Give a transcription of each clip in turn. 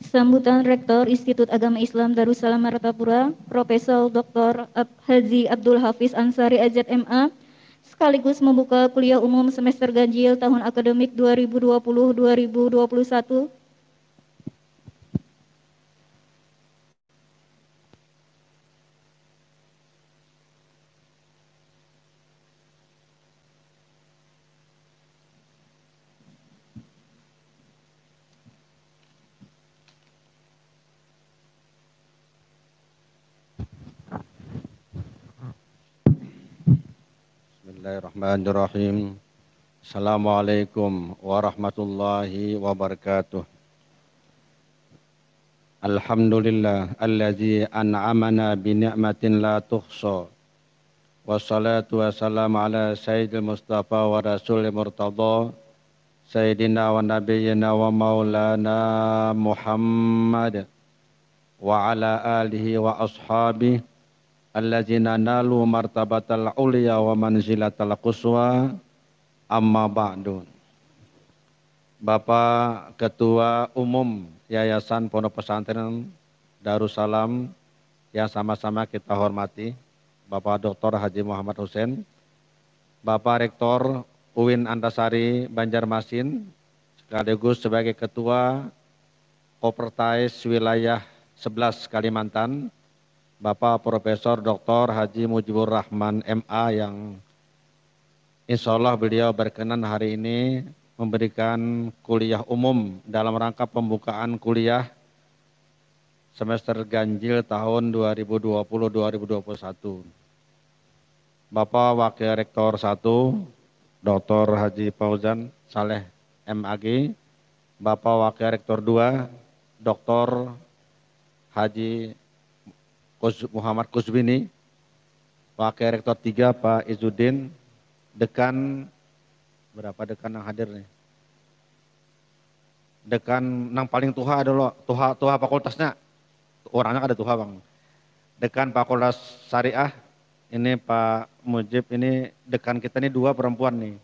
Sambutan Rektor Institut Agama Islam Darussalam Martapura, Profesor Dr. Haji Abdul Hafiz Ansari AZMA, sekaligus membuka kuliah umum semester ganjil tahun akademik 2020-2021. Bismillahirrahmanirrahim. Assalamualaikum warahmatullahi wabarakatuh. Alhamdulillah allazi an'amana bi ni'matin la tuhsa. Wassalatu wassalamu ala sayyidil mustafa wa rasulil murtada sayyidina wa nabiyyina wa maulana Muhammad wa ala alihi wa ashabihi allazina nalu martabatal ulia wa manzilatal quswa amma ba'du. Bapak Ketua Umum Yayasan Pondok Pesantren Darussalam yang sama-sama kita hormati, Bapak Dr. Haji Muhammad Hussein, Bapak Rektor UIN Antasari Banjarmasin, sekaligus sebagai Ketua Kopertais Wilayah 11 Kalimantan, Bapak Profesor Dr. Haji Mujibur Rahman MA yang insya Allah beliau berkenan hari ini memberikan kuliah umum dalam rangka pembukaan kuliah semester ganjil tahun 2020-2021. Bapak Wakil Rektor 1, Dr. Haji Fauzan Saleh MAG, Bapak Wakil Rektor 2, Dr. Haji Muhammad Kusbini, Wakil Rektor 3 Pak Izzuddin, Dekan, berapa dekan yang hadir nih? Dekan yang paling tua adalah tua fakultasnya, orangnya ada tua bang. Dekan Fakultas Syariah, ini Pak Mujib, ini dekan kita ini 2 perempuan nih.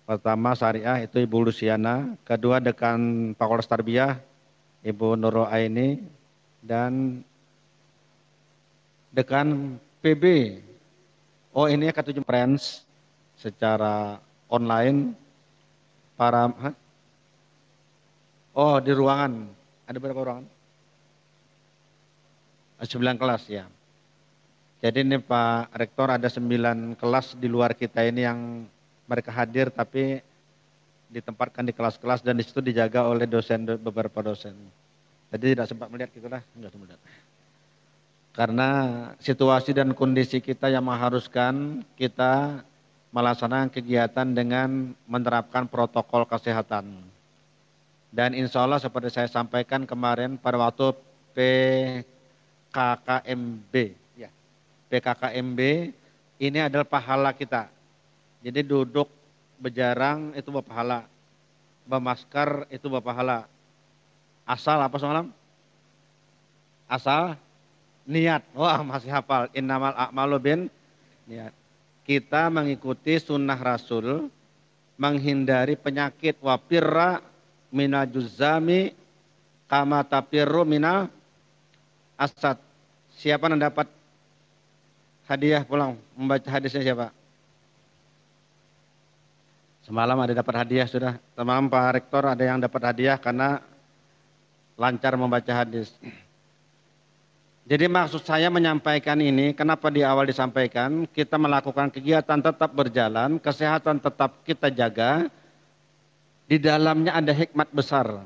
Pertama Syariah itu Ibu Luciana, kedua dekan Fakultas Tarbiyah Ibu Nurul Aini, dan dekan PB, oh ini K7 Friends secara online, para, oh di ruangan, ada berapa ruangan? 9 kelas ya. Jadi ini Pak Rektor ada 9 kelas di luar kita ini yang mereka hadir tapi ditempatkan di kelas-kelas dan di situ dijaga oleh dosen, beberapa dosen. Jadi tidak sempat melihat gitulah, enggak sempat. Karena situasi dan kondisi kita yang mengharuskan kita melaksanakan kegiatan dengan menerapkan protokol kesehatan. Dan insya Allah seperti saya sampaikan kemarin pada waktu PKKMB, ya, PKKMB ini adalah pahala kita. Jadi duduk berjarang itu berpahala, bermasker itu berpahala. Asal apa semalam? Asal niat, wah masih hafal, innamal a'malu bin niat. Kita mengikuti sunnah Rasul, menghindari penyakit, wapirra minal juzami kama tapirru minal asad. Siapa yang dapat hadiah pulang? Membaca hadisnya siapa? Semalam ada dapat hadiah sudah. Semalam Pak Rektor ada yang dapat hadiah karena lancar membaca hadis. Jadi maksud saya menyampaikan ini, kenapa di awal disampaikan, kita melakukan kegiatan tetap berjalan, kesehatan tetap kita jaga, di dalamnya ada hikmat besar.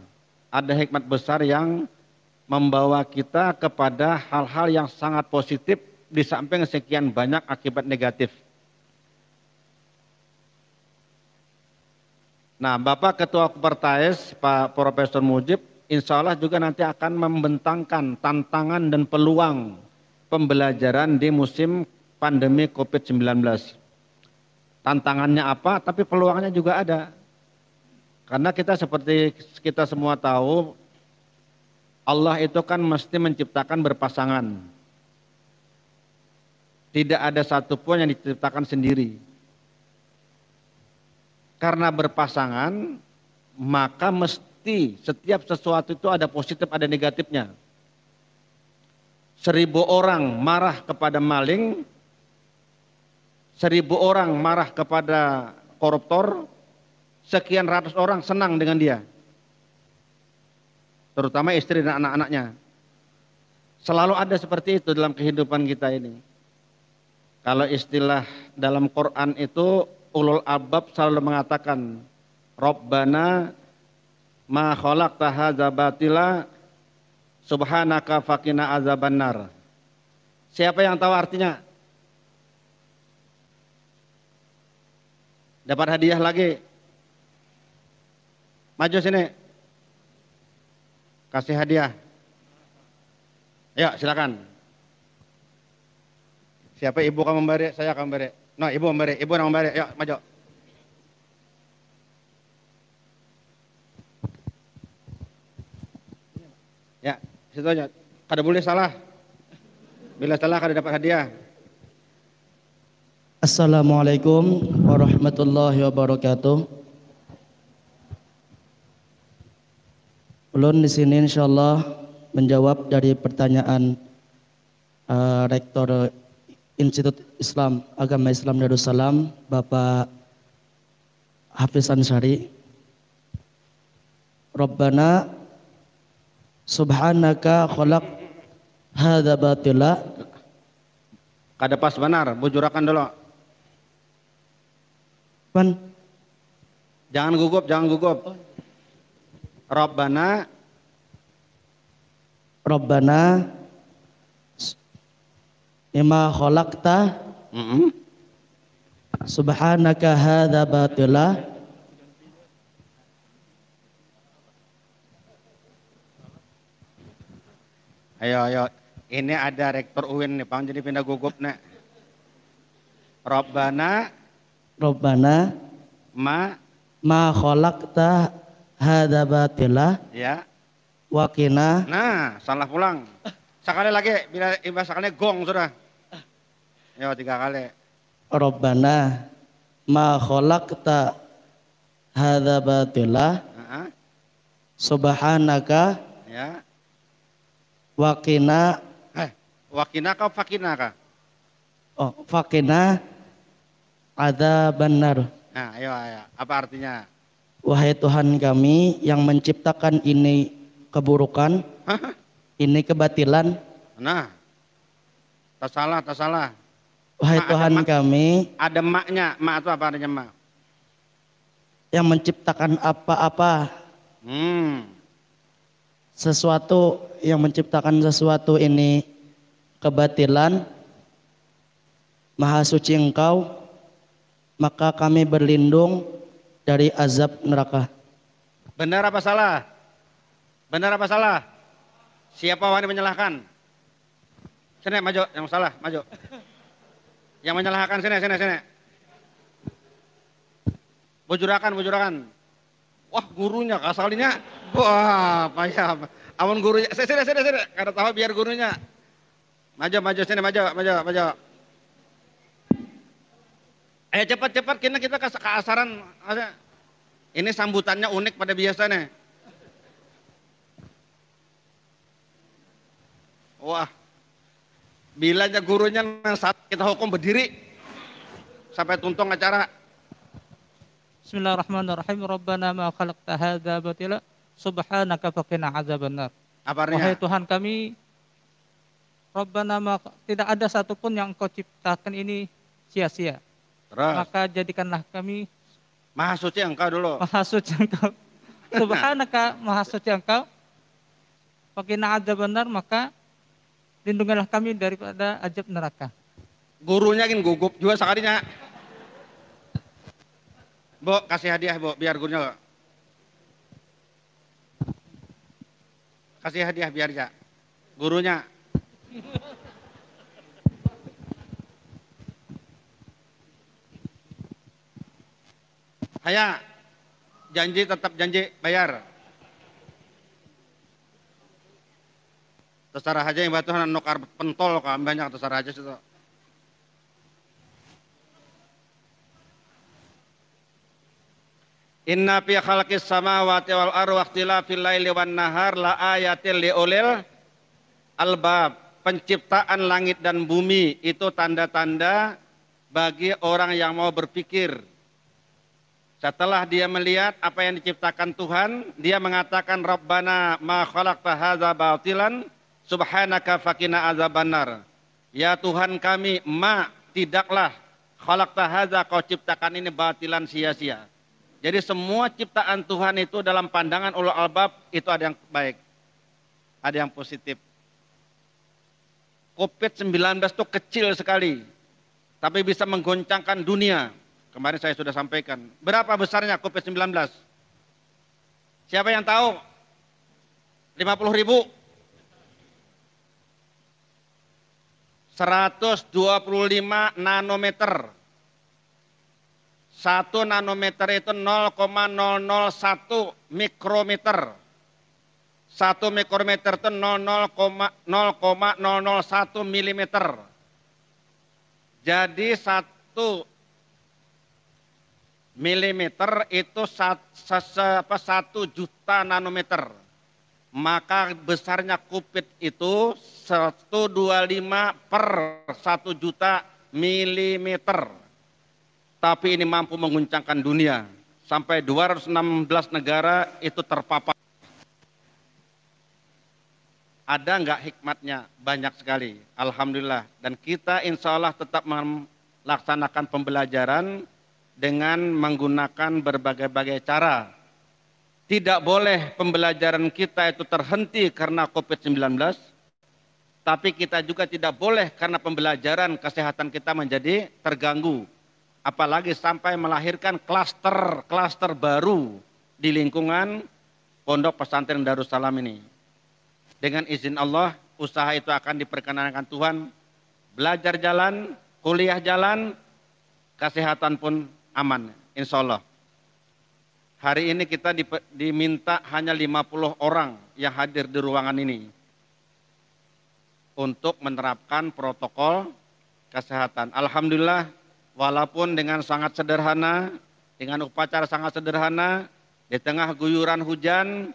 Ada hikmat besar yang membawa kita kepada hal-hal yang sangat positif, di samping sekian banyak akibat negatif. Nah, Bapak Ketua Kopertais, Pak Profesor Mujib, insya Allah juga nanti akan membentangkan tantangan dan peluang pembelajaran di musim pandemi COVID-19. Tantangannya apa, tapi peluangnya juga ada. Karena kita seperti kita semua tahu, Allah itu kan mesti menciptakan berpasangan. Tidak ada satupun yang diciptakan sendiri. Karena berpasangan, maka mesti pasti setiap sesuatu itu ada positif, ada negatifnya. 1000 orang marah kepada maling, 1000 orang marah kepada koruptor, sekian ratus orang senang dengan dia. Terutama istri dan anak-anaknya. Selalu ada seperti itu dalam kehidupan kita ini. Kalau istilah dalam Quran itu, ulul albab selalu mengatakan, Rabbana ma khalaqta hadza batila subhanaka faqina azabannar. Siapa yang tahu artinya? Dapat hadiah lagi. Maju sini. Kasih hadiah. Ya, silakan. Siapa ibu kamu memberi? Saya akan memberi. No, ibu memberi. Ibu yang memberi. Yuk, maju. Ya, situ aja. Kada boleh salah. Bila salah kada dapat hadiah. Assalamualaikum warahmatullahi wabarakatuh. Ulun di sini insyaallah menjawab dari pertanyaan Rektor Institut Islam Agama Islam Darussalam Bapak Hafiz Ansari. Rabbana subhanaka khalaq hadza batila. Kada pas benar, bujurakan dulu. Jangan gugup, jangan gugup. Rabbana ima khalaqta subhanaka hadza batila. Ayo. Ini ada Rektor UIN nih, Bang, jadi pindah gugup nih. Rabbana ma khalaqta hadza batila. Ya. Wakina. Nah, salah pulang. Sekali lagi, bila imbas sekali gong sudah. Yo, 3 kali. Rabbana ma khalaqta hadza batila. Subhanaka. Ya. Wakina. Wakina kau fakina kah? Oh, fakina adzabannar. Nah, ayo. Apa artinya? Wahai Tuhan kami yang menciptakan ini keburukan, ini kebatilan. Nah, tak salah. Wahai Tuhan kami. Ada maknya, mak itu apa artinya mak? Yang menciptakan apa-apa. Sesuatu yang menciptakan sesuatu ini kebatilan. Maha suci Engkau, maka kami berlindung dari azab neraka. Benar apa salah? Siapa wani menyalahkan? Sini maju, yang salah maju. Yang menyalahkan sini. Bujurakan. Wah, gurunya kasalinya. Wah, payah. Amun gurunya. Sini. Kada tahu biar gurunya. Maju sini, maju. Ayo cepat kita keasaran. Ini sambutannya unik pada biasanya. Wah, bilanya gurunya saat kita hukum berdiri sampai tuntung acara. Bismillahirrahmanirrahim. Rabbana ma khalaqta hadza batila subhanaka faqina azabannar. Apa artinya? Wahai Tuhan kami, Rabbana ma, tidak ada satupun yang Engkau ciptakan ini sia-sia. Terus. Maka jadikanlah kami Maha suci Engkau dulu. Maha suci Engkau. Subhanaka, Maha suci Engkau. Faqina azabannar, maka lindungilah kami daripada azab neraka. Gurunya ingin gugup juga sekalinya. Bu, kasih hadiah Bu, biar gurunya. Kasih hadiah biar ya. Gurunya. Haya, janji tetap janji bayar. Terserah aja yang batuhan nukar pentol kok banyak terserah aja situ. Inna fi khalqis samawati wal ardi wa ikhtilafil laili wan nahar la ayatil liulil albab. Penciptaan langit dan bumi itu tanda-tanda bagi orang yang mau berpikir. Setelah dia melihat apa yang diciptakan Tuhan, dia mengatakan Rabbana ma khalaqta hadza batilan subhanaka faqina azabannar. Ya Tuhan kami, tidaklah khalaqta hadza, kau ciptakan ini batilan sia-sia. Jadi semua ciptaan Tuhan itu dalam pandangan ulul albab itu ada yang baik, ada yang positif. COVID-19 itu kecil sekali, tapi bisa menggoncangkan dunia. Kemarin saya sudah sampaikan. Berapa besarnya COVID-19? Siapa yang tahu? 50.000. 125 nanometer. 1 nanometer itu 0,001 mikrometer. 1 mikrometer itu 0,001 milimeter. Jadi 1 milimeter itu 1 juta nanometer. Maka besarnya COVID itu 125 per 1 juta milimeter. Tapi ini mampu mengguncangkan dunia. Sampai 216 negara itu terpapar. Ada nggak hikmatnya? Banyak sekali. Alhamdulillah. Dan kita insya Allah tetap melaksanakan pembelajaran dengan menggunakan berbagai-bagai cara. Tidak boleh pembelajaran kita itu terhenti karena COVID-19. Tapi kita juga tidak boleh karena pembelajaran kesehatan kita menjadi terganggu. Apalagi sampai melahirkan klaster baru di lingkungan Pondok Pesantren Darussalam ini. Dengan izin Allah, usaha itu akan diperkenankan Tuhan. Belajar jalan, kuliah jalan, kesehatan pun aman, insya Allah. Hari ini kita diminta hanya 50 orang yang hadir di ruangan ini untuk menerapkan protokol kesehatan. Alhamdulillah, walaupun dengan sangat sederhana, dengan upacara sangat sederhana, di tengah guyuran hujan,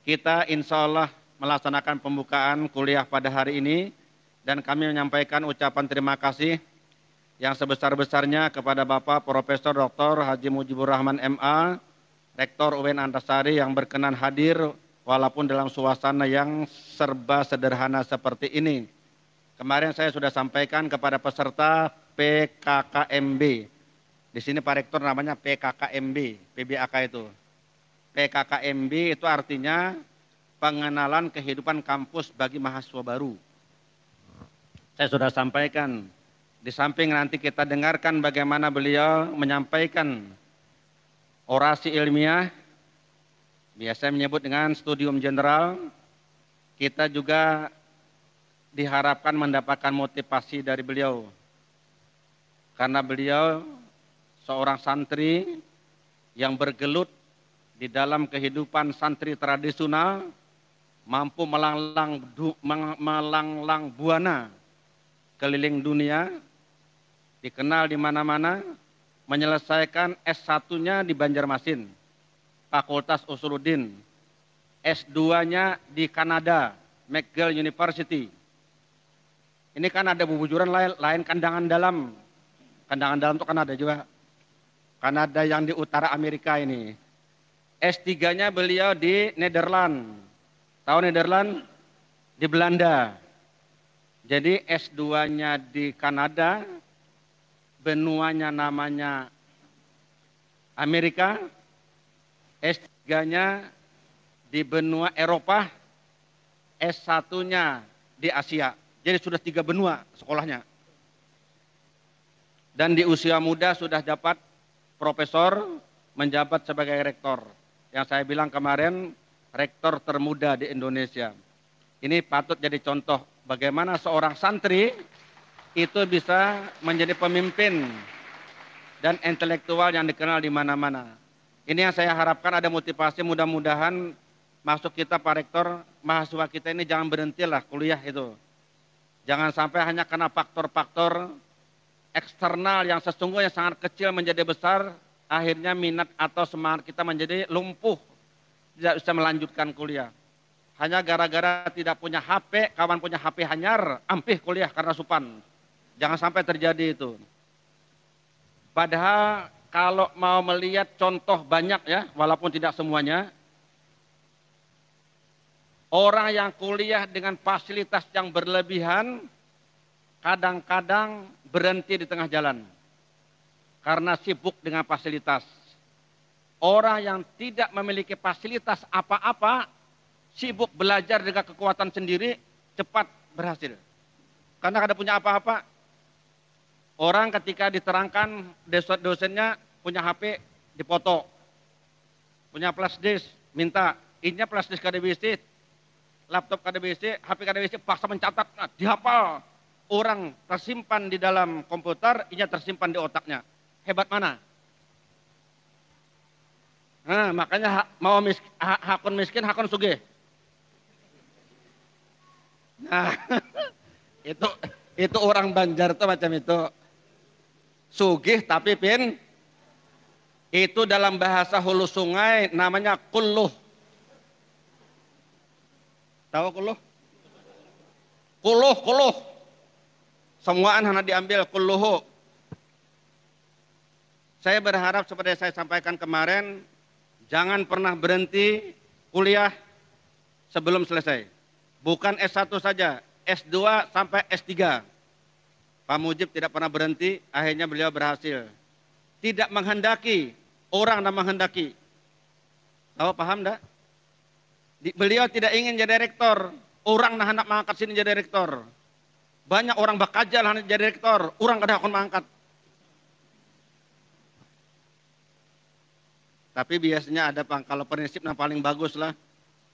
kita insya Allah melaksanakan pembukaan kuliah pada hari ini, dan kami menyampaikan ucapan terima kasih yang sebesar-besarnya kepada Bapak Profesor Dr. Haji Mujibur Rahman MA, Rektor UIN Antasari yang berkenan hadir walaupun dalam suasana yang serba sederhana seperti ini. Kemarin saya sudah sampaikan kepada peserta PKKMB. Di sini Pak Rektor namanya PKKMB, PBAK itu. PKKMB itu artinya pengenalan kehidupan kampus bagi mahasiswa baru. Saya sudah sampaikan, di samping nanti kita dengarkan bagaimana beliau menyampaikan orasi ilmiah, biasa menyebut dengan studium general, kita juga diharapkan mendapatkan motivasi dari beliau. Karena beliau seorang santri yang bergelut di dalam kehidupan santri tradisional, mampu melanglang buana keliling dunia, dikenal di mana-mana, menyelesaikan S1-nya di Banjarmasin, Fakultas Usuluddin, S2-nya di Kanada, McGill University. Ini kan ada bubujuran lain kandangan dalam. Kandangan dalam itu kan ada juga. Kanada yang di utara Amerika ini. S3-nya beliau di Nederland. Tahu Nederland? Di Belanda. Jadi S2-nya di Kanada, benuanya namanya Amerika, S3-nya di benua Eropa, S1-nya di Asia. Jadi sudah 3 benua sekolahnya. Dan di usia muda sudah dapat profesor, menjabat sebagai rektor. Yang saya bilang kemarin, rektor termuda di Indonesia. Ini patut jadi contoh bagaimana seorang santri itu bisa menjadi pemimpin dan intelektual yang dikenal di mana-mana. Ini yang saya harapkan ada motivasi, mudah-mudahan masuk kita Pak Rektor, mahasiswa kita ini jangan berhentilah kuliah itu. Jangan sampai hanya karena faktor-faktor eksternal yang sesungguhnya sangat kecil menjadi besar, akhirnya minat atau semangat kita menjadi lumpuh, tidak bisa melanjutkan kuliah. Hanya gara-gara tidak punya HP, kawan punya HP hanyar, ampih kuliah karena supan. Jangan sampai terjadi itu. Padahal kalau mau melihat contoh banyak ya, walaupun tidak semuanya, orang yang kuliah dengan fasilitas yang berlebihan, kadang-kadang berhenti di tengah jalan. Karena sibuk dengan fasilitas. Orang yang tidak memiliki fasilitas apa-apa, sibuk belajar dengan kekuatan sendiri, cepat berhasil. Karena kada punya apa-apa. Orang ketika diterangkan dosennya punya HP, dipoto. Punya flash disk, minta. Ini flash disk kada bisa, laptop kada bisa, HP kada bisa, paksa mencatat, nah, dihafal. Orang tersimpan di dalam komputer, ini tersimpan di otaknya. Hebat mana? Nah, makanya mau hakun miskin, hakun sugih. Nah, itu orang Banjar tuh macam itu. Sugih tapi itu dalam bahasa hulu sungai namanya kulluh. Tahu kulluh? Kulluh. Semuaan hanya diambil kulluhu. Saya berharap seperti saya sampaikan kemarin, jangan pernah berhenti kuliah sebelum selesai. Bukan S1 saja, S2 sampai S3. Pak Mujib tidak pernah berhenti, akhirnya beliau berhasil. Tidak menghendaki, orang yang menghendaki. Tahu, paham enggak? Beliau tidak ingin jadi rektor, orang nah hendak mengangkat sini jadi rektor. Banyak orang bakajal hendak jadi rektor, orang kada akan mengangkat. Tapi biasanya ada kalau prinsip yang paling bagus lah.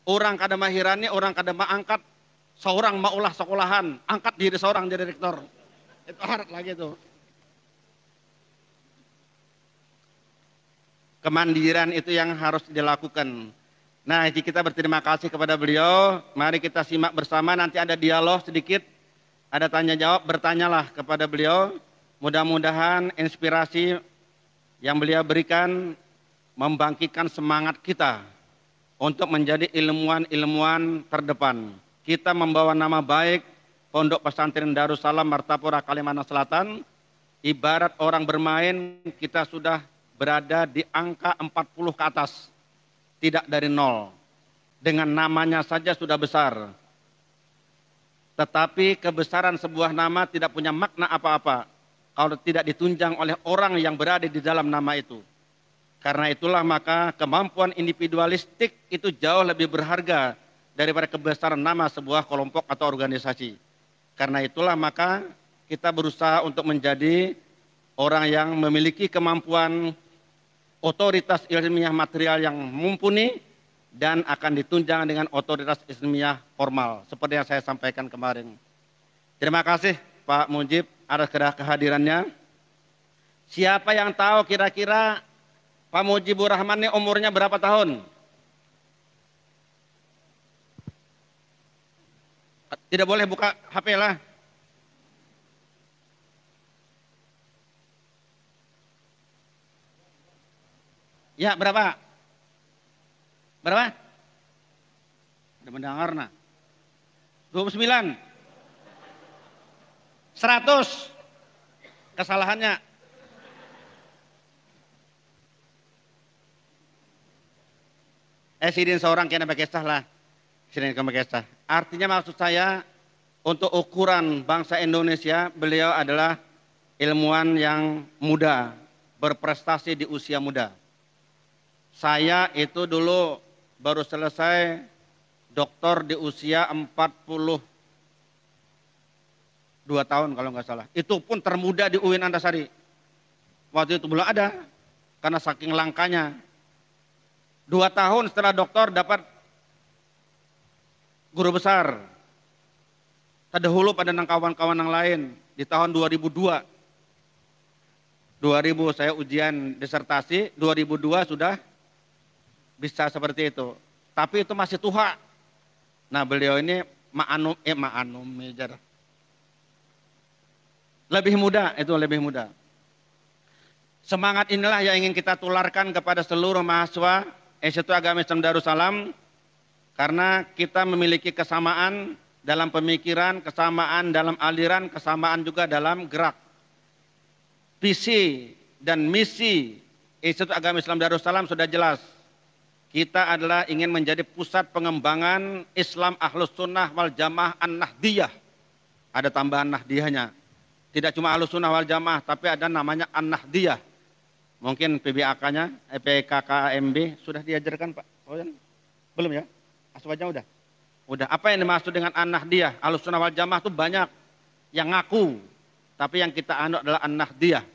Orang kada mahirani, orang kada mengangkat, seorang maulah sekolahan, angkat diri seorang jadi rektor. Itu harap lagi itu. Kemandiran itu yang harus dilakukan. Nah, kita berterima kasih kepada beliau. Mari kita simak bersama, nanti ada dialog sedikit. Ada tanya jawab, bertanyalah kepada beliau. Mudah-mudahan inspirasi yang beliau berikan membangkitkan semangat kita untuk menjadi ilmuwan-ilmuwan terdepan. Kita membawa nama baik Pondok Pesantren Darussalam Martapura Kalimantan Selatan. Ibarat orang bermain, kita sudah berada di angka 40 ke atas. Tidak dari nol. Dengan namanya saja sudah besar. Tetapi kebesaran sebuah nama tidak punya makna apa-apa kalau tidak ditunjang oleh orang yang berada di dalam nama itu. Karena itulah maka kemampuan individualistik itu jauh lebih berharga daripada kebesaran nama sebuah kelompok atau organisasi. Karena itulah maka kita berusaha untuk menjadi orang yang memiliki kemampuan otoritas ilmiah material yang mumpuni dan akan ditunjang dengan otoritas ilmiah formal seperti yang saya sampaikan kemarin. Terima kasih Pak Mujib atas kehadirannya. Siapa yang tahu kira-kira Pak Mujibur Rahman ini umurnya berapa tahun? Tidak boleh buka HP lah. Ya, berapa? Berapa? Ada mendengar nah. 29. 100. Kesalahannya. Sidin seorang kena pakai kisah lah. Sidin kena pakai kisah. Artinya maksud saya untuk ukuran bangsa Indonesia, beliau adalah ilmuwan yang muda, berprestasi di usia muda. Saya itu dulu baru selesai doktor di usia 42 tahun kalau nggak salah. Itu pun termuda di UIN Antasari. Waktu itu belum ada karena saking langkanya. 2 tahun setelah doktor dapat guru besar. Terdahulu pada kawan-kawan yang lain di tahun 2002. 2000 saya ujian disertasi, 2002 sudah bisa seperti itu. Tapi itu masih tua. Nah beliau ini lebih muda, itu lebih muda. Semangat inilah yang ingin kita tularkan kepada seluruh mahasiswa Institut Agama Islam Darussalam, karena kita memiliki kesamaan dalam pemikiran, kesamaan dalam aliran, kesamaan juga dalam gerak. Visi dan misi Institut Agama Islam Darussalam sudah jelas. Kita adalah ingin menjadi pusat pengembangan Islam Ahlus Sunnah wal Jamaah An-Nahdiyah. Ada tambahan Nahdiyahnya. Tidak cuma Ahlus Sunnah wal Jamaah, tapi ada namanya An-Nahdiyah. Mungkin PBAK-nya, PKKMB sudah diajarkan Pak? Belum ya? Aswajnya udah? Udah. Apa yang dimaksud dengan An-Nahdiyah? Ahlus Sunnah wal Jamaah itu banyak yang ngaku, tapi yang kita anut adalah An-Nahdiyah.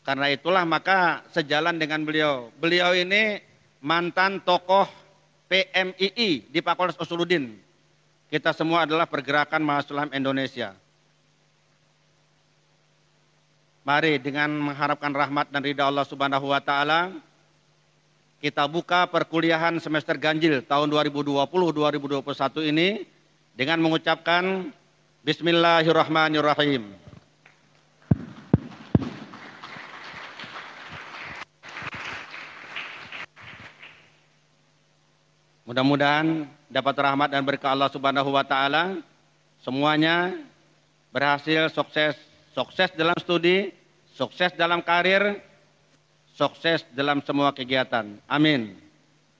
Karena itulah maka sejalan dengan beliau. Beliau ini mantan tokoh PMII di Fakultas Usuluddin. Kita semua adalah pergerakan mahasiswa Islam Indonesia. Mari dengan mengharapkan rahmat dan ridha Allah Subhanahu wa taala, kita buka perkuliahan semester ganjil tahun 2020-2021 ini dengan mengucapkan Bismillahirrahmanirrahim. Mudah-mudahan dapat rahmat dan berkah Allah Subhanahu wa taala, semuanya berhasil, sukses dalam studi, sukses dalam karir, sukses dalam semua kegiatan. Amin.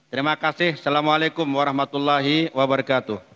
Terima kasih. Assalamualaikum warahmatullahi wabarakatuh.